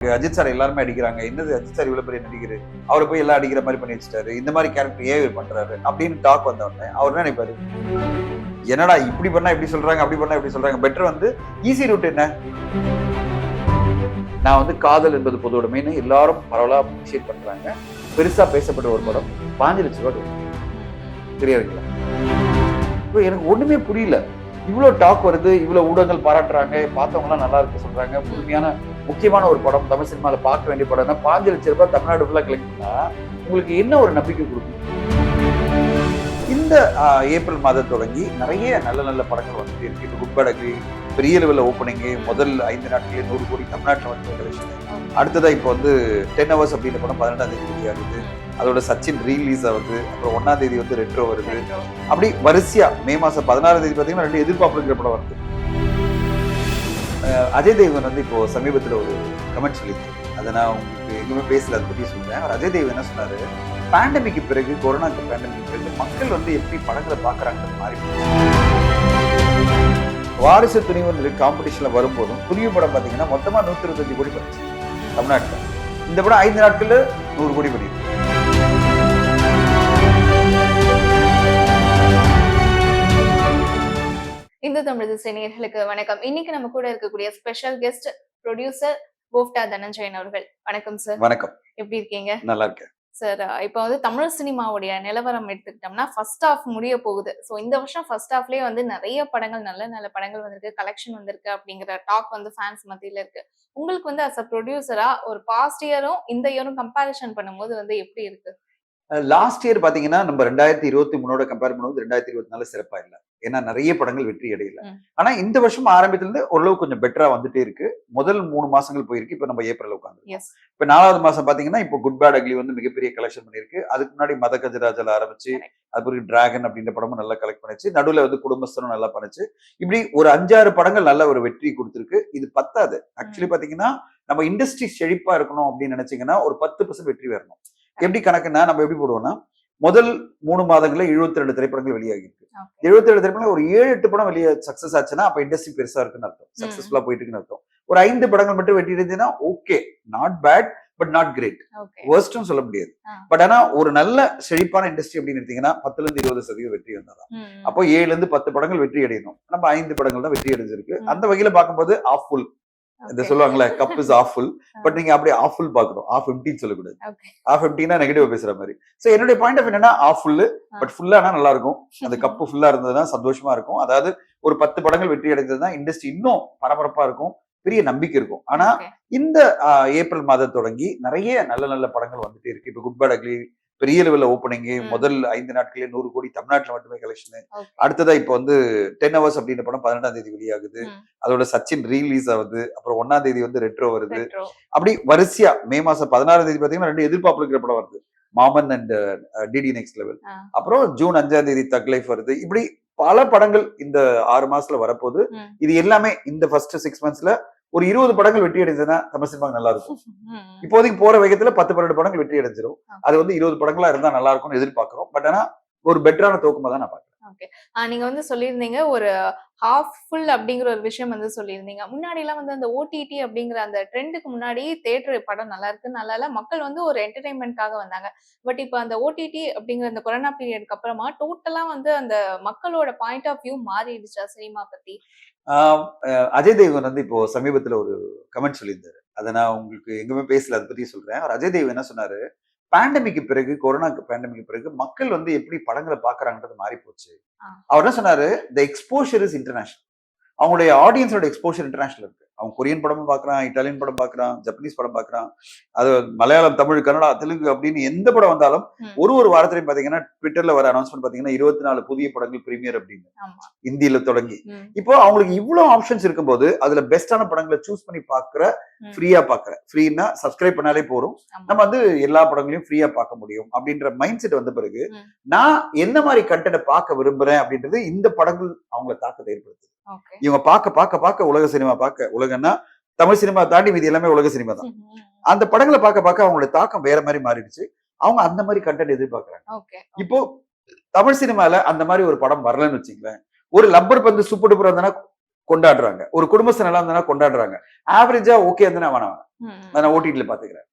Ajith sir எல்லாருமே அடிக்கிறாங்க. என்னது அஜித் சார் இவ்வளவு பெரிய நடிகர், அவரை போய் எல்லாம் அடிக்கிற மாதிரி பண்ணி வச்சுட்டாரு, இந்த மாதிரி கேரக்டர் ஏன் இவர் பண்றாரு அப்படின்னு டாக் வந்த உடனே அவர் என்ன நினைப்பாரு, என்னடா இப்படி பண்ணா இப்படி சொல்றாங்க, அப்படி பண்ணா இப்படி சொல்றாங்க, பெட்டர் வந்து ஈஸி ரூட் என்ன. நான் வந்து காதல் என்பது பொது உடைமைன்னு எல்லாரும் பரவலா அப்ரிஷியேட் பண்றாங்க. பெருசா பேசப்பட்ட ஒரு படம் 5 லட்சம் ரூபாய் தெரியாதுங்களா? இப்போ எனக்கு ஒண்ணுமே புரியல. இவ்வளவு டாக் வருது, இவ்வளவு ஊடகங்கள் பாராட்டுறாங்க, பார்த்தவங்க எல்லாம் நல்லா இருக்கு சொல்றாங்க. முழுமையான முக்கியமான ஒரு படம், தமிழ் சினிமால பார்க்க வேண்டிய படம். 5 லட்சம் ரூபாய் தமிழ்நாடு ஃபுல்லா கலெக்ட் பண்ணா உங்களுக்கு என்ன ஒரு நம்பிக்கை கொடுக்கும்? இந்த ஏப்ரல் மாதம் தொடங்கி நிறைய நல்ல நல்ல படங்கள் வந்துட்டு இருக்கு. இப்போ குட் பேட் அக்லி பெரிய லெவலில் ஓப்பனிங்கு, முதல் 5 நாட்களே 100 கோடி தமிழ்நாட்டில் வந்து கலெக்ஷன். அடுத்ததா இப்போ வந்து 10 ஹவர்ஸ் அப்படின்ற படம் 18ஆம் தேதி வெளியாகுது. அதோட சச்சின் ரீலீஸ் ஆகுது. அப்புறம் 1ஆம் தேதி வந்து ரெட்ரோ வருது. அப்படி வரிசையா மே மாசம் 16ஆம் தேதி பார்த்தீங்கன்னா 2 எதிர்பார்ப்பு இருக்கிற படம் வருது. அஜய் தேவன் வந்து இப்போ சமீபத்தில் ஒரு கமெண்ட் சொல்லியிருக்காரு. அதை நான் உங்களுக்கு எங்குமே பேசல, அதை பற்றி சொல்றேன். அவர் அஜய் தேவன் என்ன சொன்னாரு, பேண்டமிக்கு பிறகு, கொரோனாக்கு பேண்டமிக்கு பிறகு மக்கள் வந்து எப்படி படங்களை பார்க்கறாங்கன்னு மாறி வாரிசு துணிவு காம்படிஷன்ல வரும்போதும் துணிவு படம் பாத்தீங்கன்னா மொத்தமா 125 கோடி பண்ணிச்சு தமிழ்நாட்டில். இந்த படம் 5 நாட்கள்ல 100 கோடி பண்ணிருக்கு. இந்து தமிழ் திசை நேயர்களுக்கு வணக்கம். இன்னைக்கு நம்ம கூட இருக்கக்கூடிய ஸ்பெஷல் கெஸ்ட் ப்ரொடியூசர் போஃப்டா தனஞ்சயன் அவர்கள். வணக்கம் சார். வணக்கம். எப்படி இருக்கீங்க? நல்லா இருக்கேன் சார். இப்போ வந்து தமிழ் சினிமாவுடைய நிலவரம் எடுத்துக்கிட்டோம்னா ஃபர்ஸ்ட் ஹாஃப் முடிய போகுது. ஸோ இந்த வருஷம் ஃபர்ஸ்ட் ஹாஃப்லேயே வந்து நிறைய படங்கள், நல்ல நல்ல படங்கள் வந்திருக்கு, கலெக்ஷன் வந்திருக்கு அப்படிங்கிற டாக் வந்து ஃபேன்ஸ் மத்தியில இருக்கு. உங்களுக்கு வந்து அஸ் அ ப்ரொடியூசரா ஒரு பாஸ்ட் இயரும் இந்த இயரும் கம்பேரிசன் பண்ணும்போது வந்து எப்படி இருக்கு? லாஸ்ட் இயர் பாத்தீங்கன்னா நம்ம 2023 கம்பேர் பண்ணும்போது 2024 சிறப்பா இல்ல. ஏன்னா நிறைய படங்கள் வெற்றி அடையல. ஆனா இந்த வருஷம் ஆரம்பத்துல இருந்து ஓரளவு கொஞ்சம் பெட்டரா வந்துட்டே இருக்கு. முதல் 3 மாசங்கள் போயிருக்கு. இப்ப நம்ம ஏப்ரல் உட்காந்து இப்ப 4வது மாசம் பாத்தீங்கன்னா இப்போ குட் பேட் அக்லி வந்து மிகப்பெரிய கலெக்ஷன் பண்ணிருக்கு. அதுக்கு முன்னாடி மத கஜராஜல ஆரம்பிச்சு அதுக்கு டிராகன் அப்படின்ற படமும் நல்லா கலெக்ட் பண்ணிச்சு. நடுவுல வந்து குடும்பஸ்தனும் நல்லா பண்ணுச்சு. இப்படி ஒரு 5-6 படங்கள் நல்ல ஒரு வெற்றி கொடுத்திருக்கு. இது பத்தாது. ஆக்சுவலி பாத்தீங்கன்னா நம்ம இண்டஸ்ட்ரி செழிப்பா இருக்கணும் அப்படின்னு நினைச்சீங்கன்னா ஒரு 10% வெற்றி வரணும். எப்படி கணக்குன்னா நம்ம எப்படி போடுவோம்னா, முதல் 3 மாதங்கள்ல 72 திரைப்படங்கள் வெளியாகி இருக்கு. 72 திரைப்படங்கள் ஒரு 7-8 படம் வெளியே சக்சஸ் ஆச்சுன்னா அப்ப இண்டஸ்ட்ரி பெருசா இருக்குன்னு அர்த்தம், சக்சஸ்ஃபுல்லா போயிட்டு இருக்குன்னு அர்த்தம். ஒரு 5 படங்கள் மட்டும் வெற்றி இருந்துச்சுன்னா okay, not bad but not great, வர்ஸ்ட்னு சொல்ல முடியாது. பட் ஆனா ஒரு நல்ல செழிப்பான இண்டஸ்ட்ரி அப்படின்னு எடுத்தீங்கன்னா 10-20% வெற்றி வந்தாதான். அப்போ 7-10 படங்கள் வெற்றி அடையணும். நம்ம 5 படங்கள் தான் வெற்றி அடைஞ்சிருக்கு. அந்த வகையில பார்க்கும்போது ஆஃப் ஃபுல் இந்த சொல்லுவாங்கல்ல, cup is half full. But நீங்க அப்படி ஆஃப் ஃபுல் பாக்கணும், ஆஃப் எம்டின்னு சொல்லக்கூடாது. ஆஃப் எம்டினா நெகட்டிவா பேசுற மாதிரி. சோ என்னுடைய பாயிண்ட் ஆஃப் என்னன்னா ஆஃப் ஃபுல் பட் ஃபுல்லானா நல்லா இருக்கும். அந்த கப்பு ஃபுல்லா இருந்ததுன்னா சந்தோஷமா இருக்கும். அதாவது ஒரு 10 படங்கள் வெற்றி அடைந்ததுன்னா இண்டஸ்ட்ரி இன்னும் பரபரப்பா இருக்கும், பெரிய நம்பிக்கை இருக்கும். ஆனா இந்த ஏப்ரல் மாதம் தொடங்கி நிறைய நல்ல நல்ல படங்கள் வந்துட்டே இருக்கு. இப்ப குட் பேட் அக்லி பெரிய லெவல்ல ஓப்பனிங்கு, முதல் 5 நாட்களே 100 கோடி தமிழ்நாட்டில் மட்டுமே கலெக்ஷன். அடுத்ததா இப்போ வந்து 10 ஹவர்ஸ் அப்படின்ற படம் 18ஆம் தேதி வெளியாகுது. அதோட சச்சின் ரீலீஸ் ஆகுது. அப்புறம் 1ஆம் தேதி வந்து ரெட்ரோ வருது. அப்படி வரிசையா மே மாசம் 16ஆம் தேதி பாத்தீங்கன்னா 2 எதிர்பார்ப்பு இருக்கிற படம் வருது, மாமன் அண்ட் டிடி நெக்ஸ்ட் லெவல். அப்புறம் ஜூன் 5ஆம் தேதி தக் லைஃப் வருது. இப்படி பல படங்கள் இந்த 6 மாசத்துல வரப்போகுது. இது எல்லாமே இந்த ஃபர்ஸ்ட் 6 மந்த்ஸ்ல ஒரு 20 படங்கள் வெற்றி அடைஞ்சதுன்னா தமிழ் சினிமா நல்லா இருக்கும். இப்போதைக்கு போற வேகத்துல 10-12 படங்கள் வெற்றி அடைஞ்சிடும். அது வந்து 20 படங்களா இருந்தா நல்லா இருக்கும்னு எதிர்பார்க்கிறோம். பட் ஆனா ஒரு பெட்டரான தோக்கமா தான் நான் பாக்குறேன். நீங்க வந்து சொல்லியிருந்தீங்க ஒரு ஹாஃப் ஃபுல் அப்படிங்கிற ஒரு விஷயம் வந்து சொல்லியிருந்தீங்க. முன்னாடி எல்லாம் வந்து அந்த ஓடிடி அப்படிங்கிற அந்த ட்ரெண்டுக்கு முன்னாடி தியேட்டர் படம் நல்லா இருக்கு, நல்லா இல்ல, மக்கள் வந்து ஒரு என்டர்டைன்மெண்ட்காக வந்தாங்க. பட் இப்ப அந்த ஓடிடி அப்படிங்கிற அந்த கொரோனா பீரியடுக்கு அப்புறமா டோட்டலா வந்து அந்த மக்களோட பாயிண்ட் ஆஃப் வியூ மாறிடுச்சா சினிமா பத்தி? அஜய் தேவன் வந்து இப்போ சமீபத்துல ஒரு கமெண்ட் சொல்லியிருந்தாரு. அதை நான் உங்களுக்கு எங்குமே பேசல, அதை பத்தி சொல்றேன். அவர் அஜய் தேவன் என்ன சொன்னாரு, பேண்டமிக்கு பிறகு, கொரோனாக்கு பேண்டமிக்கு பிறகு மக்கள் வந்து எப்படி படங்களை பாக்குறாங்கன்றது மாறி போச்சு. அவர் என்ன சொன்னாரு, த எக்ஸ்போஷர் இஸ் இன்டர்நேஷனல். அவங்களுடைய ஆடியன்ஸோட எக்ஸ்போஷர் இன்டர்நேஷனல் இருக்கு. அவன் கொரியன் படமும் பாக்குறான், இட்டாலியன் படம் பாக்குறான், ஜப்பனீஸ் படம் பாக்குறான், அது மலையாளம், தமிழ், கன்னடா, தெலுங்கு அப்படின்னு எந்த படம் வந்தாலும் ஒரு வாரத்திலையும் பாத்தீங்கன்னா ட்விட்டர்ல வர அனௌன்ஸ்மெண்ட் பாத்தீங்கன்னா 24 புதிய படங்கள் பிரீமியர் அப்படின்னு இந்தியில தொடங்கி. இப்போ அவங்களுக்கு இவ்வளவு ஆப்ஷன்ஸ் இருக்கும்போது அதுல பெஸ்டான படங்களை சூஸ் பண்ணி பாக்குற, ஃப்ரீயா பாக்குற, ஃப்ரீனா சப்ஸ்கிரைப் பண்ணாலே போறோம், நம்ம வந்து எல்லா படங்களையும் ஃப்ரீயா பார்க்க முடியும் அப்படின்ற மைண்ட் செட் வந்த பிறகு நான் எந்த மாதிரி கண்டென்ட் பார்க்க விரும்புறேன் அப்படின்றது இந்த படங்கள் அவங்களை தாக்கத்தை ஏற்படுத்துது. இவங்க பார்க்க பார்க்க பார்க்க உலக சினிமா பார்க்க, உலகம்னா தமிழ் சினிமா தாண்டி மீதி எல்லாமே உலக சினிமா தான். அந்த படங்களை பார்க்க பார்க்க அவங்களுடைய தாக்கம் வேற மாதிரி மாறிடுச்சு. அவங்க அந்த மாதிரி கண்டென்ட் எதிர்பார்க்கறாங்க. இப்போ தமிழ் சினிமால அந்த மாதிரி ஒரு படம் வரலன்னு வச்சுங்களேன், ஒரு லப்பர் பந்து சூப்பர் டூப்பர் வந்தா கொண்டாடுறாங்க. ஒரு குடும்பஸ்தன் நல்லா இருந்தா கொண்டாடுறாங்க. ஆவரேஜா ஓகே இருந்தா வேணாம், நான் ஓடிடில பாத்துக்கிறேன்.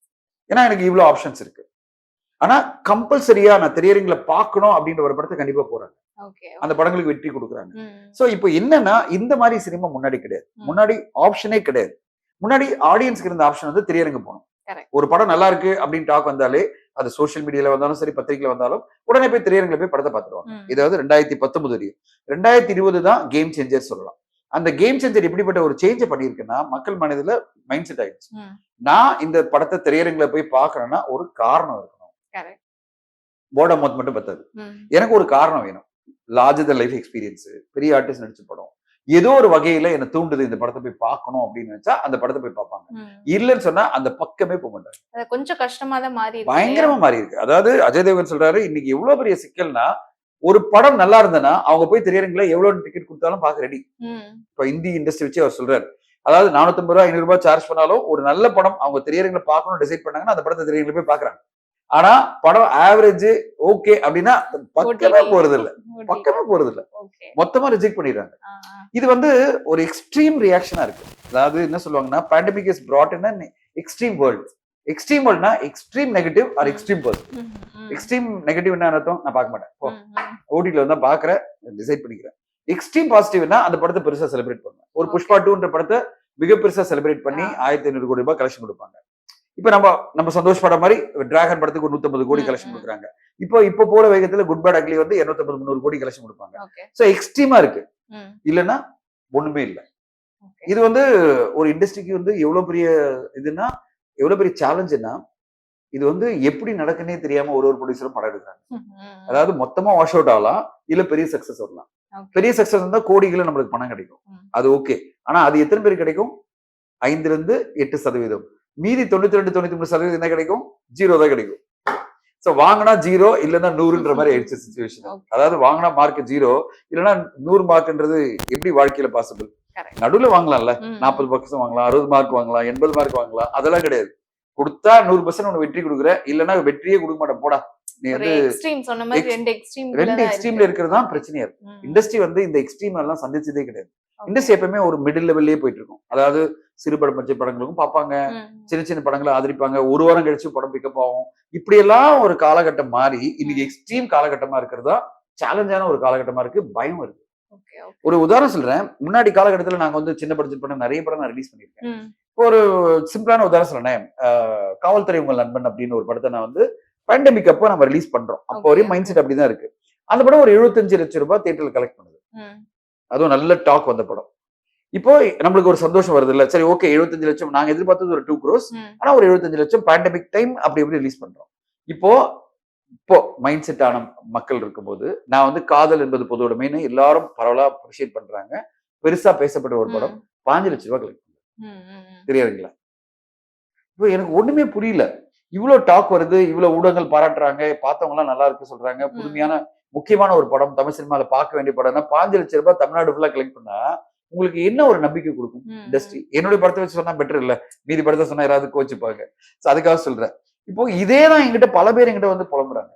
ஏன்னா எனக்கு இவ்வளவு ஆப்ஷன்ஸ் இருக்கு. ஆனா கம்பல்சரியா நான் திரையரங்குல பார்க்கணும் அப்படின்ற ஒரு படத்தை கண்டிப்பா போறாங்க. அந்த படங்களுக்கு வெற்றி கொடுக்குறாங்க. சோ இப்போ என்னன்னா இந்த மாதிரி சினிமா முன்னாடி கிடையாது. முன்னாடி ஆப்ஷனே கிடையாது. முன்னாடி ஆடியன்ஸ்க்கு இருந்த ஆப்ஷன் வந்து திரையரங்கு போகணும். ஒரு படம் நல்லா இருக்கு அப்படின்னு டாக் வந்தாலே அது சோசியல் மீடியால வந்தாலும் சரி, பத்திரிகையில வந்தாலும் உடனே போய் திரையரங்குல போய் படத்தை பார்த்துருவாங்க. இதாவது 2019 2020 தான் கேம் சேஞ்சர் சொல்லலாம். அந்த கேம் சேஞ்சர் எப்படிப்பட்ட ஒரு சேஞ்ச பண்ணிருக்குன்னா மக்கள் மனதில மைண்ட் செட் ஆயிடுச்சு. நான் இந்த படத்தை திரையரங்குல போய் பார்க்கறேன்னா ஒரு காரணம் இருக்கணும். போர்ட் ஆஃப் மவுத் மட்டும் பத்தாது. எனக்கு ஒரு காரணம் வேணும். லார்ஜர் தன் லைஃப் எக்ஸ்பீரியன்ஸ், பெரிய ஆர்டிஸ்ட் நடிச்ச படம், ஏதோ ஒரு வகையில என்ன தூண்டுது இந்த படத்தை போய் பார்க்கணும் அப்படின்னு நினைச்சா அந்த படத்தை போய் பார்ப்பாங்க. இல்லன்னு சொன்னா அந்த பக்கமே போக மாட்டாங்க. கொஞ்சம் கஷ்டமா தான் மாறி இருக்கு. பயங்கரமா மாறி இருக்கு. அதாவது அஜய் தேவகன் சொல்றாரு இன்னைக்கு எவ்வளவு பெரிய சிக்கல்னா ஒரு படம் நல்லா இருந்ததுன்னா அவங்க போய் திரையரங்குல எவ்வளவு டிக்கெட் கொடுத்தாலும் பார்க்க ரெடி. இப்ப இந்தி இண்டஸ்ட்ரி வச்சு அவர் சொல்றாரு. அதாவது 450 ரூபாய் 500 ரூபாய் சார்ஜ் பண்ணாலும் ஒரு நல்ல படம் அவங்க திரையரங்குல பார்க்கணும் டிசைட் பண்ணாங்கன்னா அந்த படத்தை திரையரங்குல போய் பாக்குறாங்க. ஆனா படம் ஆவரேஜ் ஓகே அப்படின்னா பக்கமே போறது இல்ல, பக்கமே போறது இல்ல, மொத்தமா ரிஜெக்ட் பண்ணிடுறாங்க. இது வந்து ஒரு எக்ஸ்ட்ரீம் ரியாக்ஷனா இருக்கு. அதாவது என்ன சொல்லுவாங்கன்னா pandemic is brought in an extreme world. Extreme வேர்ல்ட்னா extreme negative or extreme positive. Extreme negative என்ன அர்த்தம்? நான் பார்க்க மாட்டேன், ஓடிடில வந்தா பாக்குறேன், டிசைட் பண்ணிக்கிறேன். எக்ஸ்ட்ரீம் பாசிட்டிவ்னா அந்த படத்தை பெருசா செலிப்ரேட் பண்ணுவேன். ஒரு புஷ்பா 2ன்ற படத்தை மிக பெருசா செலிப்ரேட் பண்ணி 1500 கோடி ரூபாய் கலெக்ஷன் கொடுப்பாங்க. இப்ப நம்ம சந்தோஷப்பட மாதிரி டிராகன் படத்துக்கு ஒரு 150 கோடி கலெக்ஷன் கொடுக்குறாங்க. இப்போ போற வேகத்துல குட் பேட் அக்லி வந்து 250 300 கோடி கலெக்ஷன் கொடுப்பாங்க. சோ எக்ஸ்ட்ரீமா இருக்கு. இல்லன்னா ஒண்ணுமே இல்ல. இது வந்து ஒரு இண்டஸ்ட்ரிக்கு வந்து எவ்வளவு பெரிய இதுன்னா எவ்வளவு பெரிய சேலஞ்சுன்னா இது வந்து எப்படி நடக்குன்னே தெரியாம ஒரு ப்ரொடியூசரும் படம் எடுக்கிறாங்க. அதாவது மொத்தமா வாஷ் அவுட் ஆகலாம், இல்ல பெரிய சக்சஸ் வரலாம். பெரிய சக்சஸ் இருந்தா கோடிகளை நம்மளுக்கு பணம் கிடைக்கும், அது ஓகே. ஆனா அது எத்தனை பேருக்கு கிடைக்கும்? 5 to 8%. மீதி 92-93% என்ன கிடைக்கும்? 0 தான் கிடைக்கும். சோ வாங்கினா 0 இல்லன்னா 100ன்ற மாதிரி ஆயிடுச்சு சிச்சுவேஷன். அதாவது வாங்கினா மார்க் 0 இல்லன்னா 100 மார்க்ன்றது எப்படி வாழ்க்கையில பாசிபிள்? நடுவுல வாங்கலாம்ல, 40% வாங்கலாம், 60 மார்க் வாங்கலாம், 80 மார்க் வாங்கலாம், அதெல்லாம் கிடையாது. கொடுத்தா 100% உனக்கு வெற்றி கொடுக்குற, இல்லன்னா வெற்றியே கொடுக்க மாட்டேன் போடா. நீ வந்து ரெண்டு எக்ஸ்ட்ரீம்ல இருக்கிறது தான் பிரச்சனையா இருக்கு. இண்டஸ்ட்ரி வந்து இந்த எக்ஸ்ட்ரீம் எல்லாம் சந்திச்சதே கிடையாது. இண்டஸ்ட்ரி எப்பவுமே ஒரு மிடில் லெவல்லயே போயிட்டு இருக்கும். அதாவது சிறுபடம் பட்ஜெட் படங்களுக்கும் பார்ப்பாங்க, சின்ன சின்ன படங்களை ஆதரிப்பாங்க, ஒரு வாரம் கழிச்சு படம் பிக்கப் ஆகும். இப்படி எல்லாம் ஒரு காலகட்டம் மாறி இன்னைக்கு எக்ஸ்ட்ரீம் காலகட்டமா இருக்கிறதா சேலஞ்சான ஒரு காலகட்டமா இருக்கு. பயம் இருக்கு. ஒரு உதாரணம் சொல்றேன். முன்னாடி காலகட்டத்துல நாங்க வந்து சின்ன பட்ஜெட் படம் நிறைய படம் நான் ரிலீஸ் பண்ணிருக்கேன். ஒரு சிம்பிளான உதாரணம் சொல்றேன். காவல்துறை உங்கள் நண்பன் அப்படின்னு ஒரு படத்தை நான் வந்து பேண்டமிக் அப்போ நம்ம ரிலீஸ் பண்றோம். அப்போ வரையும் மைண்ட் செட் அப்படிதான் இருக்கு. அந்த படம் ஒரு 75 லட்சம் ரூபாய் தியேட்டர்ல கலெக்ட் பண்ணுது. அதுவும் நல்ல டாக் வந்த படம். இப்போ நம்மளுக்கு ஒரு சந்தோஷம் வருது இல்ல, சரி ஓகே 75 லட்சம் நாங்க எதிர்பார்த்தது ஒரு 2 crores, ஆனா ஒரு 75 லட்சம் பேண்டமிக் டைம் அப்படி எப்படி ரிலீஸ் பண்றோம். இப்போ மைண்ட் செட் ஆன மக்கள் இருக்கும்போது நான் வந்து காதல் என்பது பொதுவுடைமைன்னு எல்லாரும் பரவலா அப்ரிஷியேட் பண்றாங்க. பெருசா பேசப்பட்ட ஒரு படம் 5 லட்சம் ரூபாய் கலெக்ட் பண்ணுது தெரியாதுங்களா? இப்போ எனக்கு ஒண்ணுமே புரியல. இவ்வளவு டாக் வருது, இவ்வளவு ஊடகங்கள் பாராட்டுறாங்க, பார்த்தவங்க எல்லாம் நல்லா இருக்கு சொல்றாங்க, புதுமையான முக்கியமான ஒரு படம், தமிழ் சினிமால பார்க்க வேண்டிய படம்னா 5 லட்சம் ரூபாய் தமிழ்நாடு ஃபுல்லா கலெக்ட் பண்ணா உங்களுக்கு என்ன ஒரு நம்பிக்கை கொடுக்கும் இண்டஸ்ட்ரி? என்னுடைய படத்தை வச்சு சொன்னா பெட்டர் இல்ல, மீதி படத்தை சொன்னா யாராவது கோச்சுப்பாங்க. அதுக்காக சொல்றேன். இப்போ இதேதான் எங்கிட்ட பல பேர் எங்கிட்ட வந்து புலம்புறாங்க.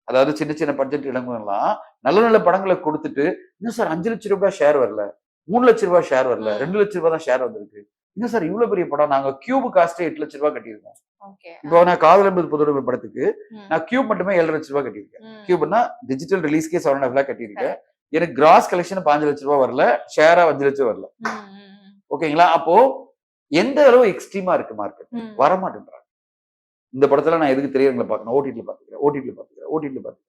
அதாவது சின்ன சின்ன பட்ஜெட் இடங்கள்லாம் நல்ல நல்ல படங்களை கொடுத்துட்டு இன்னும் சார் 5 லட்சம் ரூபாய் ஷேர் வரல, 3 லட்சம் ரூபாய் ஷேர் வரல, 2 லட்சம் ரூபாய் தான் ஷேர் வந்திருக்கு. இன்னும் சார் இவ்வளவு பெரிய படம், நாங்க கியூப் காஸ்டே 8 லட்சம் ரூபாய் கட்டியிருக்கோம். இப்போ நான் காதல் என்பது பொதுவுடைமை படத்துக்கு நான் கியூப் மட்டுமே 7 லட்சம் ரூபாய் கட்டியிருக்கேன். கியூப்னா டிஜிட்டல் ரிலீஸ்க்கே 7.5 lakh கட்டியிருக்கேன். எனக்கு கிராஸ் கலெக்ஷன் 5 லட்சம் ரூபாய் வரல, ஷேரா 5 லட்சம் வரல. ஓகேங்களா? அப்போ எந்த அளவு எக்ஸ்ட்ரீமா இருக்கு மார்க்கெட், வரமாட்டேன்றாங்க. இந்த படத்துல நான் எதுக்கு திரையரங்குல பார்க்கணும், ஓடிடில பாத்துக்கிறேன்.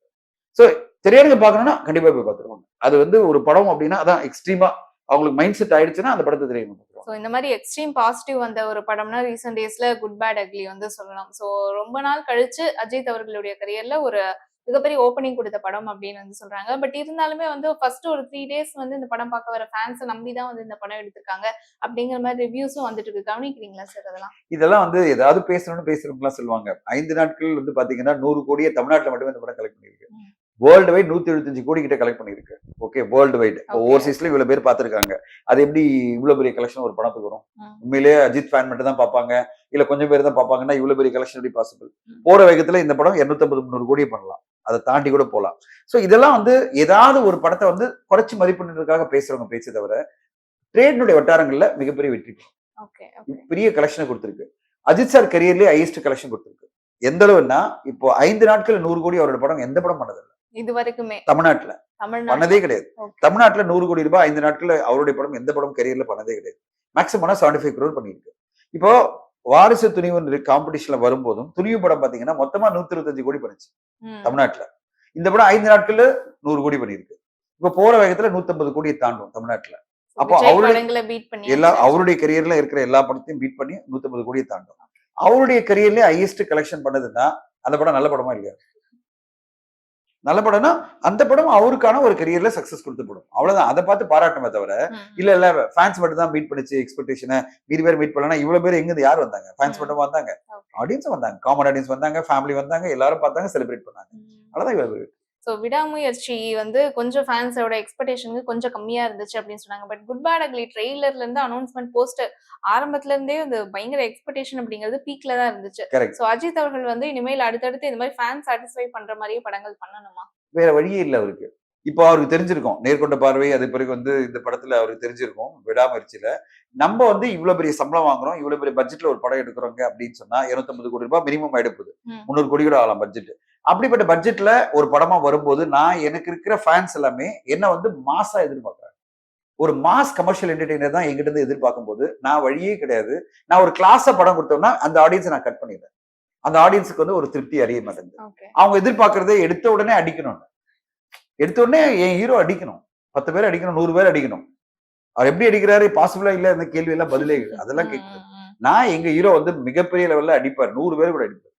சோ திரையரங்க பார்க்கணும்னா கண்டிப்பா போய் பார்த்துருவாங்க. அது வந்து ஒரு படம் அப்படின்னா அதான் எக்ஸ்ட்ரீமா அவங்களுக்கு மைண்ட் செட் ஆயிடுச்சுன்னா அந்த படத்தை திரையரங்க பார்த்துருவாங்க. சோ இந்த மாதிரி எக்ஸ்ட்ரீம் பாசிட்டிவ் வந்த ஒரு படம்னா ரீசெண்ட் டேஸ்ல குட் பேட் அக்லி வந்து சொல்லலாம். சோ ரொம்ப நாள் கழிச்சு அஜித் அவர்களுடைய கரியர்ல ஒரு மிகப்பெரிய ஓப்பனிங் கொடுத்த படம் அப்படின்னு வந்து சொல்றாங்க. பட் இருந்தாலுமே வந்து ஃபர்ஸ்ட் ஒரு 3 days வந்து இந்த படம் பார்க்க வர ஃபேன்ஸை நம்பிதான் வந்து இந்த படம் எடுத்திருக்காங்க அப்படிங்கிற மாதிரி ரிவ்யூஸும் வந்துட்டு இருக்கு. கவனிக்கிறீங்களா சார்? இதெல்லாம் வந்து ஏதாவது பேசணும்னு சொல்லுவாங்க. 5 நாட்கள் வந்து பாத்தீங்கன்னா 100 கோடியை தமிழ்நாட்டுல மட்டுமே இந்த படம் கலெக்ட் பண்ணிருக்கு. வேர்ல்டு வைட் 175 கோடி கிட்ட கலெக்ட் பண்ணிருக்கு. Okay, world wide. ஓவர்சீஸ்ல இவ்வளவு பேர் பாத்துருக்காங்க. அது எப்படி இவ்வளவு பெரிய கலெக்ஷன் ஒரு படத்துக்கு வரும்? உண்மையிலேயே அஜித் ஃபேன் மட்டும் தான் பாப்பாங்க, இல்ல கொஞ்சம் பேர் தான் பாப்பாங்கன்னா இவ்வளவு பெரிய கலெக்ஷன் எப்படி பாசிபிள்? போற வேகத்துல இந்த படம் 250-300 கோடியை பண்ணலாம், அதை தாண்டி கூட போலாம். சோ இதெல்லாம் வந்து ஏதாவது ஒரு படத்தை வந்து குறைச்சு மதிப்பிடுறதுக்காக பேசுறவங்க பேச்சை தவிர ட்ரேட்னுடைய வட்டாரங்கள்ல மிகப்பெரிய வெற்றி. ஓகே. பெரிய கலெக்ஷனை கொடுத்திருக்கு. அஜித் சார் கரியர்லயே ஹையஸ்ட் கலெக்ஷன் கொடுத்திருக்கு. எந்த அளவுன்னா இப்போ 5 நாட்கள் 100 கோடி அவரோட படம் எந்த படம் பண்ணதில்லை இது வரைக்குமே தமிழ்நாட்டுல பண்ணதே கிடையாது. தமிழ்நாட்டுல 100 கோடி ரூபாய் 5 நாட்கள்ல அவருடைய படம் எந்த படம் கரியர்ல பண்ணதே கிடையாது. மேக்ஸிமம் 75 crore பண்ணிருக்கு. இப்போ வாரிசு துணிவு காம்படிஷன்ல வரும்போதும் துணிவு படம் பாத்தீங்கன்னா மொத்தமா 125 கோடி பண்ணுச்சு தமிழ்நாட்டுல. இந்த படம் 5 நாட்கள்ல 100 கோடி பண்ணிருக்கு. இப்ப போற வேகத்துல 150 கோடியை தாண்டும் தமிழ்நாட்டுல. அப்போ அவருடைய கரியர்ல இருக்கிற எல்லா படத்தையும் பீட் பண்ணி 150 கோடியை தாண்டும். அவருடைய கரியர்லயே ஹையஸ்ட் கலெக்ஷன் பண்ணதுன்னா அந்த படம் நல்ல படமா இல்லையா? நல்ல படம்னா அந்த படம் அவருக்கான ஒரு கரியர்ல சக்சஸ் கொடுத்த படம். அவ்வளவுதான். அதை பார்த்து பாராட்டமே தவிர இல்ல ஃபேன்ஸ் மட்டும் தான் மீட் பண்ணிச்சு எக்ஸ்பெக்டேஷனை மீறி பேர் மீட் பண்ணலன்னா இவ்வளவு பேர் எங்க யார் வந்தாங்க? ஃபேன்ஸ் மட்டும் வந்தாங்க, ஆடியன்ஸ் வந்தாங்க, காமன் ஆடியன்ஸ் வந்தாங்க, ஃபேமிலி வந்தாங்க, எல்லாரும் பார்த்தாங்க, செலிப்ரேட் பண்ணாங்க. அவ்வளவுதான் இவ்வளவு பேர். ஸோ விடாமுயற்சி வந்து கொஞ்சம் ஃபேன்ஸோட எக்ஸ்பெக்டேஷனுக்கு கொஞ்சம் கம்மியா இருந்துச்சு அப்படின்னு சொன்னாங்க. பட் குட் பேட் அக்லி ட்ரெய்லர்ல இருந்து அனௌன்ஸ்மெண்ட் போஸ்டர் ஆரம்பத்துல இருந்தே அந்த பயங்கர எக்ஸ்பெக்டேஷன் அப்படிங்கிறது பீக்ல தான் இருந்துச்சு. ஸோ அஜித் அவர்கள் வந்து இனிமேல் அடுத்தடுத்து இந்த மாதிரி ஃபேன் சாட்டிஸ்ஃபை பண்ற மாதிரியே படங்கள் பண்ணணுமா? வேற வழியே இல்லை அவருக்கு. இப்போ அவருக்கு தெரிஞ்சிருக்கும் நேர்கொண்ட பார்வை, அது பிறகு வந்து இந்த படத்துல அவருக்கு தெரிஞ்சிருக்கும் விடாமுயற்சியில நம்ம வந்து இவ்வளவு பெரிய சம்பளம் வாங்குறோம், இவ்வளவு பெரிய பட்ஜெட்ல ஒரு படம் எடுக்கிறோங்க அப்படின்னு சொன்னா 250 கோடி ரூபாய் மினிமம் எடுப்புது. 300 கோடி கூட ஆகலாம் பட்ஜெட். அப்படிப்பட்ட பட்ஜெட்ல ஒரு படமா வரும்போது நான் எனக்கு இருக்கிற ஃபேன்ஸ் எல்லாமே என்ன வந்து மாஸா எதிர்பார்க்கறேன். ஒரு மாஸ் கமர்ஷியல் என்டர்டெய்னர் தான் எங்கிட்ட இருந்து எதிர்பார்க்கும் போது நான் வழியே கிடையாது. நான் ஒரு கிளாஸா படம் கொடுத்தோம்னா அந்த ஆடியன்ஸை நான் கட் பண்ணிடுறேன். அந்த ஆடியன்ஸுக்கு வந்து ஒரு திருப்தி அறிய மாட்டேங்குது. அவங்க எதிர்பார்க்கறதை எடுத்த உடனே அடிக்கணும். எடுத்த உடனே என் ஹீரோ அடிக்கணும், 10 பேர் அடிக்கணும், 100 பேர் அடிக்கணும். அவர் எப்படி அடிக்கிறாரு பாசிபிளா இல்ல இந்த கேள்வி எல்லாம் பதிலே அதெல்லாம் கேட்குது. நான் எங்க ஹீரோ வந்து மிகப்பெரிய லெவல்ல அடிப்பார், 100 பேர் கூட அடிப்பார்.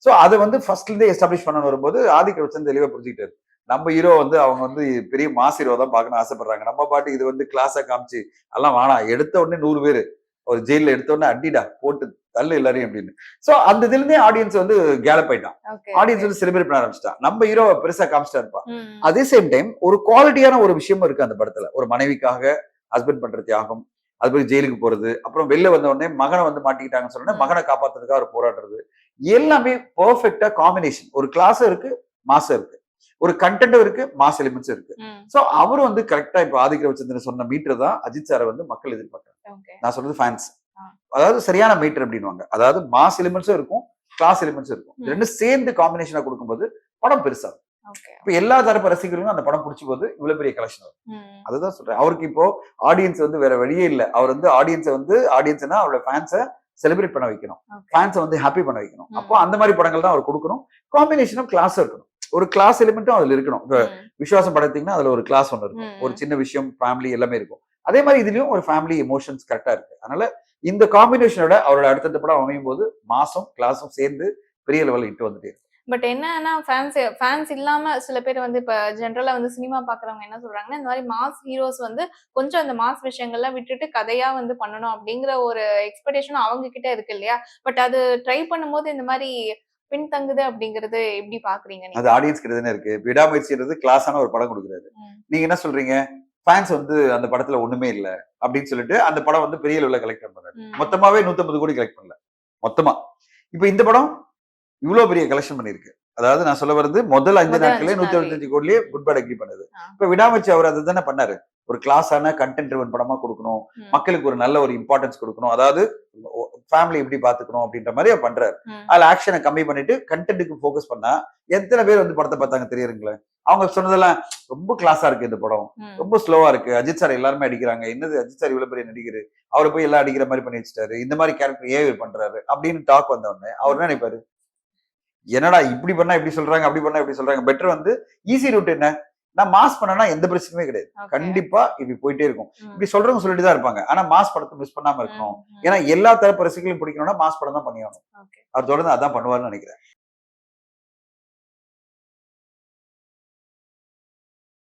சோ அதை வந்து ஃபர்ஸ்ட்ல இருந்தே எஸ்டாப்ளிஷ் பண்ண வரும்போது ஆதிக்க வச்சு தெளிவா புரிஞ்சுக்கிட்டாரு. நம்ம ஹீரோ வந்து அவங்க வந்து பெரிய மாஸ் ஹீரோ தான் பார்க்கணும் ஆசைப்படுறாங்க. நம்ம பாட்டு இது வந்து கிளாஸா காமிச்சு எல்லாம் வேணாம், எடுத்த உடனே 100 பேர் ஒரு ஜெயில எடுத்த உடனே அடிடா போட்டு தள்ளு எல்லாரையும் அப்படின்னு. சோ அந்த இதுல இருந்தே ஆடியன்ஸ் வந்து கேலப் ஆயிட்டான். ஆடியன்ஸ் வந்து செலிப்ரேட் பண்ண ஆரம்பிச்சிட்டான். நம்ம ஹீரோ பெருசா காமிச்சிட்டா இருப்பான். அதே சேம் டைம் ஒரு குவாலிட்டியான ஒரு விஷயமும் இருக்கு அந்த படத்துல. ஒரு மனைவிக்காக ஹஸ்பண்ட் பண்ற தியாகம், அது போய் ஜெயிலுக்கு போறது, அப்புறம் வெளில வந்த உடனே மகனை வந்து மாட்டிக்கிட்டாங்கன்னு சொன்னா மகனை காப்பாத்துறதுக்காக அவர் போராடுறது, எல்லாமே பெர்ஃபெக்டா காம்பினேஷன். ஒரு கிளாஸும் இருக்கு, மாசம் இருக்கு, ஒரு கண்டென்ட்டும் இருக்கு, மாஸ் எலிமெண்ட்ஸும் இருக்கு. சோ அவரும் வந்து கரெக்டா இப்ப ஆதிக்க வச்சந்திரன் சொன்ன மீட்டர் தான் அஜித் சாரை வந்து மக்கள் எதிர்பார்க்கறாங்க. நான் சொல்றது ஃபேன்ஸ். அதாவது சரியான மீட்டர் அப்படின்வாங்க. அதாவது மாஸ் எலிமெண்ட்ஸும் இருக்கும், கிளாஸ் எலிமெண்ட்ஸும் இருக்கும். ரெண்டும் சேர்ந்து காம்பினேஷனா கொடுக்கும்போது படம் பெருசா இருக்கும். இப்ப எல்லா தரப்பு ரசிகர்களும் அந்த படம் பிடிச்சி போது இவ்வளவு பெரிய கலெக்ஷன் வரும். அதுதான் சொல்றேன். அவருக்கு இப்போ ஆடியன்ஸ் வந்து வேற வழியே இல்லை. அவர் வந்து ஆடியன்ஸ்னா அவரோட ஃபேன்ஸை செலிப்ரேட் பண்ண வைக்கணும், ஃபேன்ஸை வந்து ஹாப்பி பண்ண வைக்கணும். அப்போ அந்த மாதிரி படங்கள் தான் அவர் கொடுக்கணும். காம்பினேஷனும் கிளாஸும் இருக்கணும், ஒரு கிளாஸ் எலிமெண்ட்டும் அதுல இருக்கணும். இப்ப விசுவாசம் படத்தீங்கன்னா அதுல ஒரு கிளாஸ் ஒன்று இருக்கும், ஒரு சின்ன விஷயம் ஃபேமிலி எல்லாமே இருக்கும். அதே மாதிரி இதுலயும் ஒரு ஃபேமிலி எமோஷன்ஸ் கரெக்டா இருக்கு. அதனால இந்த காம்பினேஷனோட அவரோட அடுத்தடுத்த படம் அமையும் போது மாசம் கிளாஸும் சேர்ந்து பெரிய லெவலில் இட்டு வந்துட்டே இருக்கு. பட் என்னன்னா ஃபேன்ஸ் இல்லாம சில பேர் வந்து இப்ப ஜென்ரலா வந்து சினிமா பாக்குறவங்க என்ன சொல்றாங்கன்னா, இந்த மாதிரி மாஸ் ஹீரோஸ் வந்து கொஞ்சம் அந்த மாஸ் விஷயங்கள்லாம் விட்டுட்டு கதையா வந்து பண்ணணும் அப்படிங்கிற ஒரு எக்ஸ்பெக்டேஷன் அவங்க கிட்ட இருக்கு இல்லையா? பட் அது ட்ரை பண்ணும்போது இந்த மாதிரி பின்தங்குது அப்படிங்கறது எப்படி பாக்குறீங்க? அது ஆடியன்ஸ் கிட்ட தானே இருக்கு. விடாமுயற்சின்றது கிளாஸான ஒரு படம் கொடுக்குறாரு. நீங்க என்ன சொல்றீங்க? ஃபேன்ஸ் வந்து அந்த படத்துல ஒண்ணுமே இல்ல அப்படின்னு சொல்லிட்டு அந்த படம் வந்து பெரிய லெவல்ல கலெக்ட் பண்ணாரு. மொத்தமாவே 150 கோடி கலெக்ட் பண்ணல மொத்தமா. இப்ப இந்த படம் இவ்வளவு பெரிய கலெக்ஷன் பண்ணிருக்கு. அதாவது நான் சொல்ல வருது முதல் 5 நாட்களே 125 கோடிலேயே குட் பேட் அக்ரி பண்ணது. இப்ப விடாமுயற்சி அவர் அதை தானே பண்ணாரு. ஒரு கிளாஸான கண்டென்ட் ட்ரிவன் படமா கொடுக்கணும், மக்களுக்கு ஒரு நல்ல ஒரு இம்பார்ட்டன்ஸ் கொடுக்கணும், அதாவது ஃபேமிலி எப்படி பாத்துக்கணும் அப்படின்ற மாதிரி அவர் பண்றாரு. அதுல ஆக்ஷனை கம்மி பண்ணிட்டு கண்டென்ட்டுக்கு போக்கஸ் பண்ணா எத்தனை பேர் வந்து படத்தை பார்த்தாங்க தெரியுங்களேன். அவங்க சொன்னதெல்லாம் ரொம்ப கிளாஸா இருக்கு, இந்த படம் ரொம்ப ஸ்லோவா இருக்கு, அஜித் சார் எல்லாருமே அடிக்கிறாங்க, என்னது அஜித் சார் இவ்வளவு பெரிய நடிகர், அவரை போய் எல்லாம் அடிக்கிற மாதிரி பண்ணி வச்சுட்டாரு, இந்த மாதிரி கேரக்டர் ஏன் பண்றாரு அப்படின்னு டாக் வந்த உடனே அவர் என்ன நினைப்பாரு? என்னடா இப்படி பண்ணா இப்படி சொல்றாங்க, அப்படி பண்ணா இப்படி சொல்றாங்க, பெட்டர் வந்து ஈஸி ரூட் என்ன, நான் மாஸ் பண்ணனா எந்த பிரச்சனையுமே கிடையாது, கண்டிப்பா இப்படி போயிட்டே இருக்கும். இப்படி சொல்றவங்க சொல்லிட்டு தான் இருப்பாங்க. ஆனா மாஸ் படத்தை மிஸ் பண்ணாம இருக்கணும். ஏன்னா எல்லா தரப்பு ரசிகர்களும் பிடிக்கணும்னா மாஸ் படம் தான் பண்ணியாகணும். அவர் தொடர்ந்து அதான் பண்ணுவாருன்னு நினைக்கிறேன்.